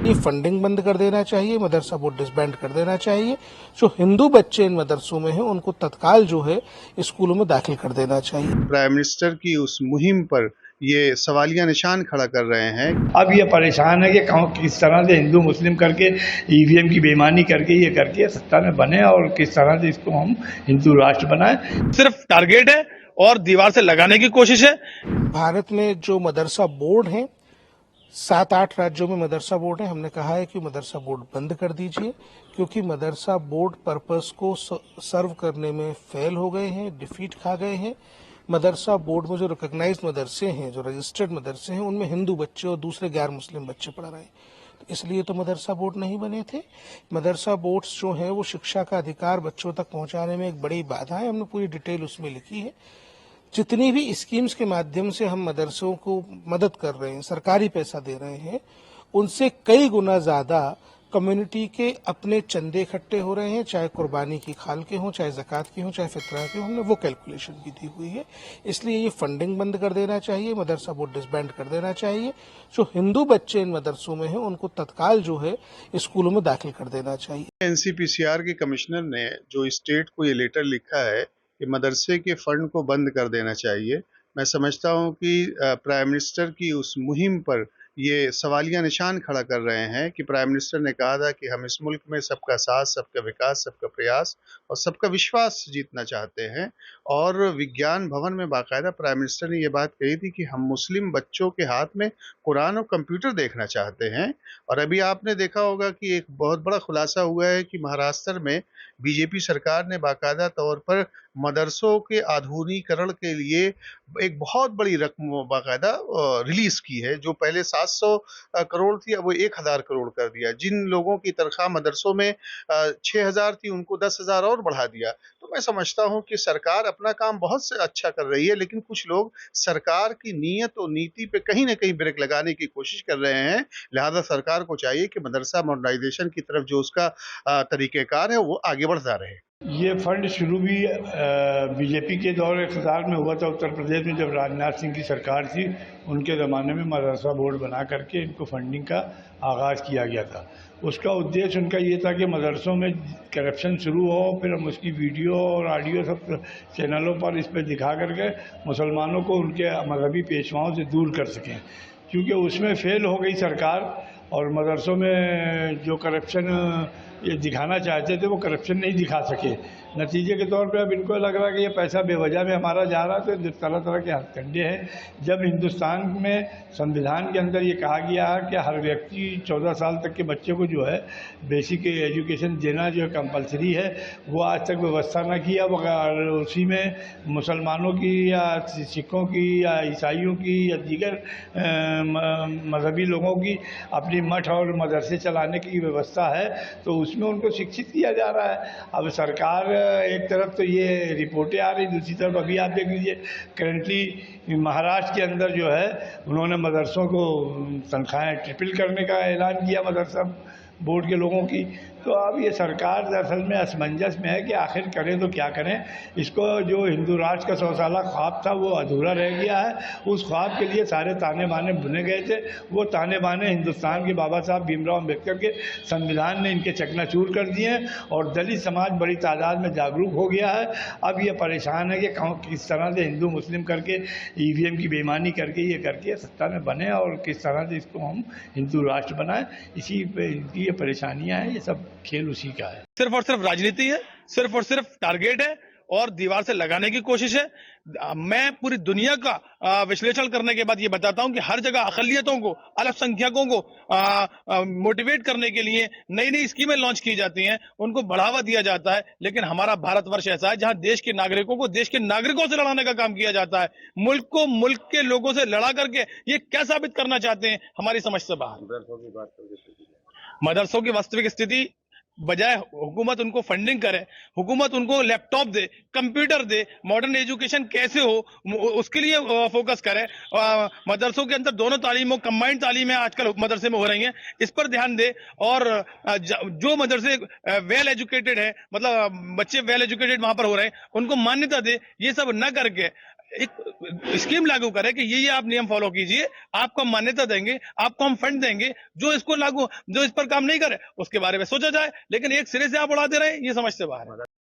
ये फंडिंग बंद कर देना चाहिए, मदरसा बोर्ड डिसबैंड कर देना चाहिए। जो हिंदू बच्चे इन मदरसों में हैं उनको तत्काल जो है स्कूलों में दाखिल कर देना चाहिए। प्राइम मिनिस्टर की उस मुहिम पर ये सवालिया निशान खड़ा कर रहे हैं। अब ये परेशान है कि किस तरह से हिंदू मुस्लिम करके ईवीएम की बेईमानी करके ये करके सत्ता में बने और किस तरह से इसको हम हिंदू राष्ट्र बनाए। सिर्फ टारगेट है और दीवार से लगाने की कोशिश है। भारत में जो मदरसा बोर्ड हैं 7-8 राज्यों में मदरसा बोर्ड है। हमने कहा है कि मदरसा बोर्ड बंद कर दीजिए, क्योंकि मदरसा बोर्ड पर्पस को सर्व करने में फेल हो गए हैं, डिफीट खा गए हैं। मदरसा बोर्ड में जो रिकॉग्नाइज्ड मदरसे हैं, जो रजिस्टर्ड मदरसे हैं, उनमें हिंदू बच्चे और दूसरे गैर मुस्लिम बच्चे पढ़ रहे हैं। तो इसलिए तो मदरसा बोर्ड नहीं बने थे। मदरसा बोर्ड्स जो हैं वो शिक्षा का अधिकार बच्चों तक पहुंचाने में एक बड़ी बाधा है। हमने पूरी डिटेल उसमें लिखी है। जितनी भी स्कीम्स के माध्यम से हम मदरसों को मदद कर रहे हैं, सरकारी पैसा दे रहे हैं, उनसे कई गुना ज्यादा कम्युनिटी के अपने चंदे इकट्ठे हो रहे हैं, चाहे कुर्बानी की खाल के हों, चाहे ज़कात के हों, चाहे फितरा के हों। हमने वो कैलकुलेशन भी दी हुई है। इसलिए ये फंडिंग बंद कर देना चाहिए, मदरसा बोर्ड डिसबैंड कर देना चाहिए। जो हिंदू बच्चे इन मदरसों में हैं उनको तत्काल जो है स्कूलों में दाखिल कर देना चाहिए। एनसीपीसीआर के कमिश्नर ने जो स्टेट को ये लेटर लिखा है कि मदरसे के फंड को बंद कर देना चाहिए, मैं समझता हूं कि प्राइम मिनिस्टर की उस मुहिम पर ये सवालिया निशान खड़ा कर रहे हैं कि प्राइम मिनिस्टर ने कहा था कि हम इस मुल्क में सबका साथ, सबका विकास, सबका प्रयास और सबका विश्वास जीतना चाहते हैं। और विज्ञान भवन में बाकायदा प्राइम मिनिस्टर ने ये बात कही थी कि हम मुस्लिम बच्चों के हाथ में कुरान और कंप्यूटर देखना चाहते हैं। और अभी आपने देखा होगा कि एक बहुत बड़ा खुलासा हुआ है कि महाराष्ट्र में बीजेपी सरकार ने बाकायदा तौर पर मदरसों के आधुनिकीकरण के लिए एक बहुत बड़ी रकम बाकायदा रिलीज की है। जो पहले 700 करोड़ थी, अब वो 1000 करोड़ कर दिया। जिन लोगों की तनख्वाह मदरसों में 6000 थी, उनको 10,000 और बढ़ा दिया। तो मैं समझता हूं कि सरकार अपना काम बहुत से अच्छा कर रही है, लेकिन कुछ लोग सरकार की नीयत और नीति पे कहीं ना कहीं ब्रेक लगाने की कोशिश कर रहे हैं। लिहाजा सरकार को चाहिए कि मदरसा मॉडर्नाइजेशन की तरफ जो उसका तरीक़ेकार है वो आगे बढ़ता रहे। ये फंड शुरू भी बीजेपी के दौर इक़्तिदार में हुआ था उत्तर प्रदेश में, जब राजनाथ सिंह की सरकार थी। उनके ज़माने में मदरसा बोर्ड बना करके इनको फंडिंग का आगाज़ किया गया था। उसका उद्देश्य उनका ये था कि मदरसों में करप्शन शुरू हो, फिर हम उसकी वीडियो और ऑडियो सब चैनलों पर इस पर दिखा करके मुसलमानों को उनके मजहबी पेशवाओं से दूर कर सकें। क्योंकि उसमें फेल हो गई सरकार और मदरसों में जो करप्शन ये दिखाना चाहते थे वो करप्शन नहीं दिखा सके। नतीजे के तौर पे अब इनको लग रहा है कि ये पैसा बेवजह में हमारा जा रहा है। तो तरह तरह के हथकंडे हैं। जब हिंदुस्तान में संविधान के अंदर ये कहा गया है कि हर व्यक्ति 14 साल तक के बच्चे को जो है बेसिक एजुकेशन देना जो है कंपलसरी है, वो आज तक व्यवस्था न की। अब अगर उसी में मुसलमानों की या सिखों की या ईसाइयों की या दीगर मजहबी लोगों की अपनी मठ और मदरसे चलाने की व्यवस्था है, तो उसमें उनको शिक्षित किया जा रहा है। अब सरकार एक तरफ तो ये रिपोर्टें आ रही, दूसरी तरफ अभी आप देख लीजिए करंटली महाराष्ट्र के अंदर जो है उन्होंने मदरसों को तनख्वाहें ट्रिपल करने का ऐलान किया मदरसा बोर्ड के लोगों की। तो अब ये सरकार दरअसल में असमंजस में है कि आखिर करें तो क्या करें। इसको जो हिंदू राष्ट्र का 100 साला ख्वाब था वो अधूरा रह गया है। उस ख्वाब के लिए सारे ताने बाने बुने गए थे। वो ताने बाने हिंदुस्तान के बाबा साहब भीमराव अम्बेडकर के संविधान ने इनके चकनाचूर कर दिए हैं और दलित समाज बड़ी तादाद में जागरूक हो गया है। अब ये परेशान है कि किस तरह से हिंदू मुस्लिम करके ईवीएम की बेईमानी करके ये करके सत्ता में बने और किस तरह से इसको हम हिंदू राष्ट्र बनाएं। इसी पे इनकी ये परेशानियां हैं। ये सब खेल उसी का है। सिर्फ और सिर्फ राजनीति है, सिर्फ और सिर्फ टारगेट है और दीवार से लगाने की कोशिश है। मैं पूरी दुनिया का विश्लेषण करने के बाद ये बताता हूं कि हर जगह अकलियतों को, अल्पसंख्यकों को मोटिवेट करने के लिए नई नई स्कीमें लॉन्च की जाती हैं, उनको बढ़ावा दिया जाता है। लेकिन हमारा भारतवर्ष ऐसा है जहां देश के नागरिकों को देश के नागरिकों से लड़ाने का काम किया जाता है। मुल्क को मुल्क के लोगों से लड़ा करके ये क्या साबित करना चाहते हैं, हमारी समझ से बाहर। मदरसों की वास्तविक स्थिति, बजाय हुकूमत उनको फंडिंग करे, हुकूमत उनको लैपटॉप दे, कंप्यूटर दे, मॉडर्न एजुकेशन कैसे हो उसके लिए फोकस करे। मदरसों के अंदर दोनों तालीमों, कंबाइंड तालीमें आजकल मदरसे में हो रही हैं, इस पर ध्यान दे। और जो मदरसे वेल एजुकेटेड है, मतलब बच्चे वेल एजुकेटेड वहां पर हो रहे हैं, उनको मान्यता दे। ये सब न करके एक स्कीम लागू करें कि ये आप नियम फॉलो कीजिए, आपको हम मान्यता देंगे, आपको हम फंड देंगे, जो इसको लागू, जो इस पर काम नहीं करे उसके बारे में सोचा जाए, लेकिन एक सिरे से आप उड़ा दे रहे हैं, ये समझ से बाहर है।